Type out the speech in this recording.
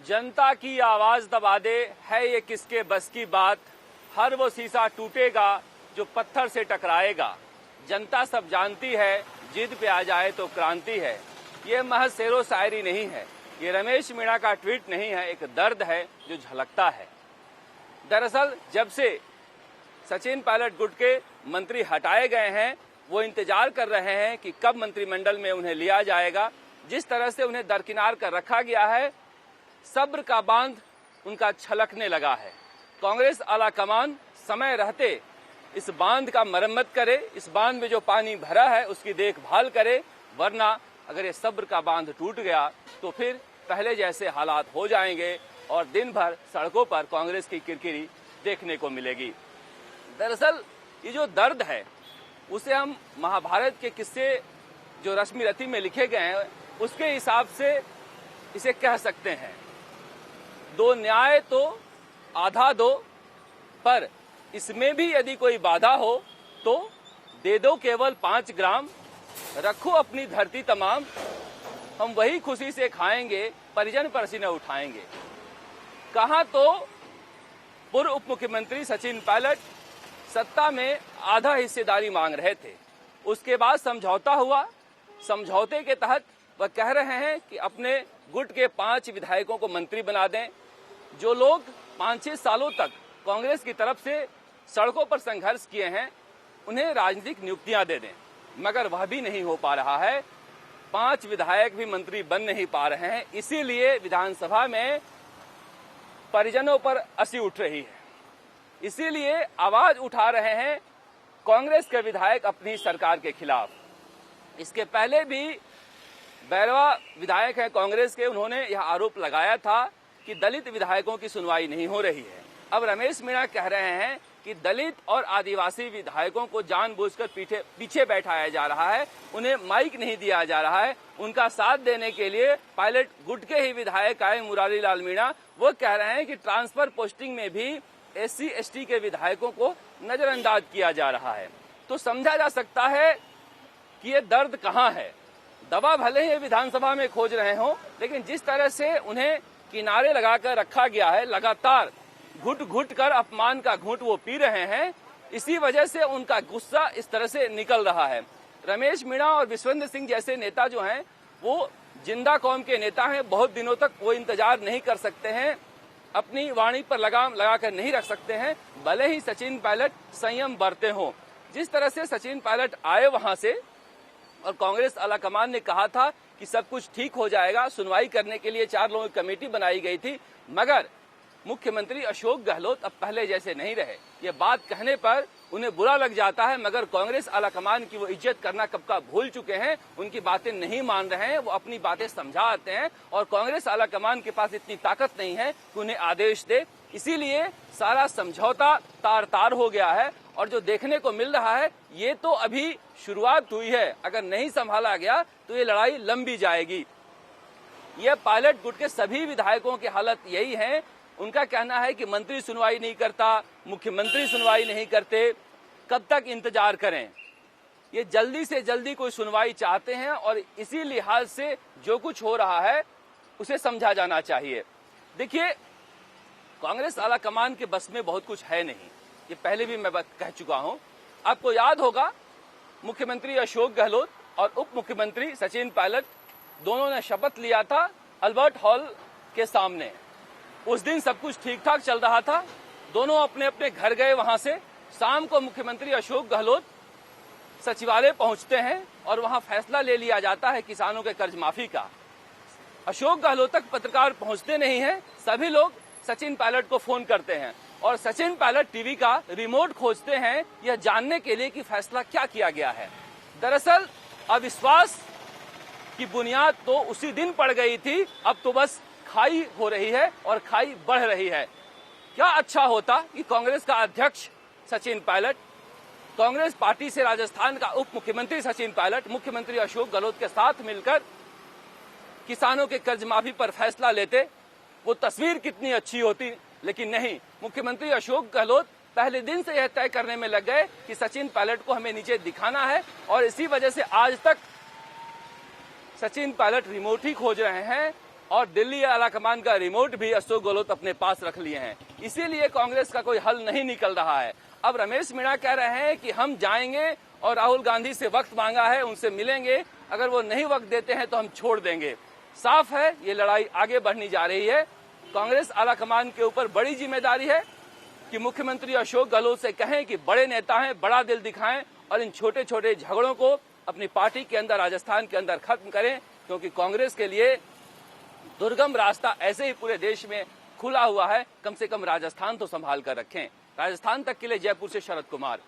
जनता की आवाज दबा दे, है ये किसके बस की बात। हर वो शीशा टूटेगा जो पत्थर से टकराएगा। जनता सब जानती है, जिद पे आ जाए तो क्रांति है। ये महज शेरो शायरी नहीं है, ये रमेश मीणा का ट्वीट नहीं है, एक दर्द है जो झलकता है। दरअसल जब से सचिन पायलट गुट के मंत्री हटाए गए हैं, वो इंतजार कर रहे हैं कि कब मंत्रिमंडल में उन्हें लिया जाएगा। जिस तरह से उन्हें दरकिनार कर रखा गया है, सब्र का बांध उनका छलकने लगा है। कांग्रेस आला कमान समय रहते इस बांध का मरम्मत करे, इस बांध में जो पानी भरा है उसकी देखभाल करे, वरना अगर ये सब्र का बांध टूट गया तो फिर पहले जैसे हालात हो जाएंगे और दिन भर सड़कों पर कांग्रेस की किरकिरी देखने को मिलेगी। दरअसल ये जो दर्द है उसे हम महाभारत के किस्से जो रश्मि रथी में लिखे गए हैं उसके हिसाब से इसे कह सकते हैं, दो न्याय तो आधा दो, पर इसमें भी यदि कोई बाधा हो तो दे दो केवल 5 ग्राम, रखो अपनी धरती तमाम, हम वही खुशी से खाएंगे, परिजन पसीने उठाएंगे। कहा तो पूर्व उप मुख्यमंत्री सचिन पायलट सत्ता में आधा हिस्सेदारी मांग रहे थे, उसके बाद समझौता हुआ। समझौते के तहत वह कह रहे हैं कि अपने गुट के 5 विधायकों को मंत्री बना दें। जो लोग 5-6 सालों तक कांग्रेस की तरफ से सड़कों पर संघर्ष किए हैं, उन्हें राजनीतिक नियुक्तियां दे दें, मगर वह भी नहीं हो पा रहा है। 5 विधायक भी मंत्री बन नहीं पा रहे हैं, इसीलिए विधानसभा में परिजनों पर हंसी उठ रही है। इसीलिए आवाज उठा रहे हैं कांग्रेस के विधायक अपनी सरकार के खिलाफ। इसके पहले भी बैरवा विधायक हैं कांग्रेस के, उन्होंने यह आरोप लगाया था कि दलित विधायकों की सुनवाई नहीं हो रही है। अब रमेश मीणा कह रहे हैं कि दलित और आदिवासी विधायकों को जानबूझकर पीछे बैठाया जा रहा है, उन्हें माइक नहीं दिया जा रहा है। उनका साथ देने के लिए पायलट गुट के ही विधायक आए मुरारी लाल मीणा, वो कह रहे हैं कि ट्रांसफर पोस्टिंग में भी SC/ST के विधायकों को नजरअंदाज किया जा रहा है। तो समझा जा सकता है कि ये दर्द कहाँ है। दवा भले ही विधानसभा में खोज रहे हो, लेकिन जिस तरह से उन्हें किनारे लगाकर रखा गया है, लगातार घुट घुट कर अपमान का घूंट वो पी रहे हैं, इसी वजह से उनका गुस्सा इस तरह से निकल रहा है। रमेश मीणा और विश्वेंद्र सिंह जैसे नेता जो हैं, वो जिंदा कौम के नेता हैं, बहुत दिनों तक वो इंतजार नहीं कर सकते हैं, अपनी वाणी पर लगाम लगाकर नहीं रख सकते हैं, भले ही सचिन पायलट संयम बरते हों। जिस तरह से सचिन पायलट आए वहां से और कांग्रेस आलाकमान ने कहा था कि सब कुछ ठीक हो जाएगा, सुनवाई करने के लिए 4 लोगों की कमेटी बनाई गई थी, मगर मुख्यमंत्री अशोक गहलोत अब पहले जैसे नहीं रहे। ये बात कहने पर उन्हें बुरा लग जाता है, मगर कांग्रेस आलाकमान की वो इज्जत करना कब का भूल चुके हैं, उनकी बातें नहीं मान रहे हैं, वो अपनी बातें समझा आते हैं और कांग्रेस आलाकमान के पास इतनी ताकत नहीं है कि उन्हें आदेश दे। इसीलिए सारा समझौता तार तार हो गया है और जो देखने को मिल रहा है ये तो अभी शुरुआत हुई है। अगर नहीं संभाला गया तो ये लड़ाई लंबी जाएगी। ये पायलट गुट के सभी विधायकों की हालत यही है। उनका कहना है कि मंत्री सुनवाई नहीं करता, मुख्यमंत्री सुनवाई नहीं करते, कब तक इंतजार करें। ये जल्दी से जल्दी कोई सुनवाई चाहते हैं और इसी लिहाज से जो कुछ हो रहा है उसे समझा जाना चाहिए। देखिए, कांग्रेस आला कमान के बस में बहुत कुछ है नहीं, ये पहले भी मैं कह चुका हूं। आपको याद होगा, मुख्यमंत्री अशोक गहलोत और उप मुख्यमंत्री सचिन पायलट दोनों ने शपथ लिया था अल्बर्ट हॉल के सामने। उस दिन सब कुछ ठीक ठाक चल रहा था, दोनों अपने अपने घर गए। वहां से शाम को मुख्यमंत्री अशोक गहलोत सचिवालय पहुंचते हैं और वहां फैसला ले लिया जाता है किसानों के कर्ज माफी का। अशोक गहलोत तक पत्रकार पहुंचते नहीं हैं, सभी लोग सचिन पायलट को फोन करते हैं और सचिन पायलट टीवी का रिमोट खोजते हैं यह जानने के लिए कि फैसला क्या किया गया है। दरअसल अविश्वास की बुनियाद तो उसी दिन पड़ गई थी, अब तो बस खाई हो रही है और खाई बढ़ रही है। क्या अच्छा होता कि कांग्रेस का अध्यक्ष सचिन पायलट, कांग्रेस पार्टी से राजस्थान का उप मुख्यमंत्री सचिन पायलट, मुख्यमंत्री अशोक गहलोत के साथ मिलकर किसानों के कर्ज माफी पर फैसला लेते, वो तस्वीर कितनी अच्छी होती। लेकिन नहीं, मुख्यमंत्री अशोक गहलोत पहले दिन से यह तय करने में लग गए कि सचिन पायलट को हमें नीचे दिखाना है और इसी वजह से आज तक सचिन पायलट रिमोट ही खोज रहे हैं और दिल्ली आलाकमान का रिमोट भी अशोक गहलोत अपने पास रख लिए हैं। इसीलिए कांग्रेस का कोई हल नहीं निकल रहा है। अब रमेश मीणा कह रहे हैं कि हम जाएंगे और राहुल गांधी से वक्त मांगा है, उनसे मिलेंगे, अगर वो नहीं वक्त देते हैं तो हम छोड़ देंगे। साफ है ये लड़ाई आगे बढ़नी जा रही है। कांग्रेस आलाकमान के ऊपर बड़ी जिम्मेदारी है कि मुख्यमंत्री अशोक गहलोत से कहें कि बड़े नेता हैं, बड़ा दिल दिखाएं और इन छोटे छोटे झगड़ों को अपनी पार्टी के अंदर, राजस्थान के अंदर खत्म करें, क्योंकि कांग्रेस के लिए दुर्गम रास्ता ऐसे ही पूरे देश में खुला हुआ है। कम से कम राजस्थान तो संभाल कर रखें। राजस्थान तक के लिए जयपुर से शरद कुमार।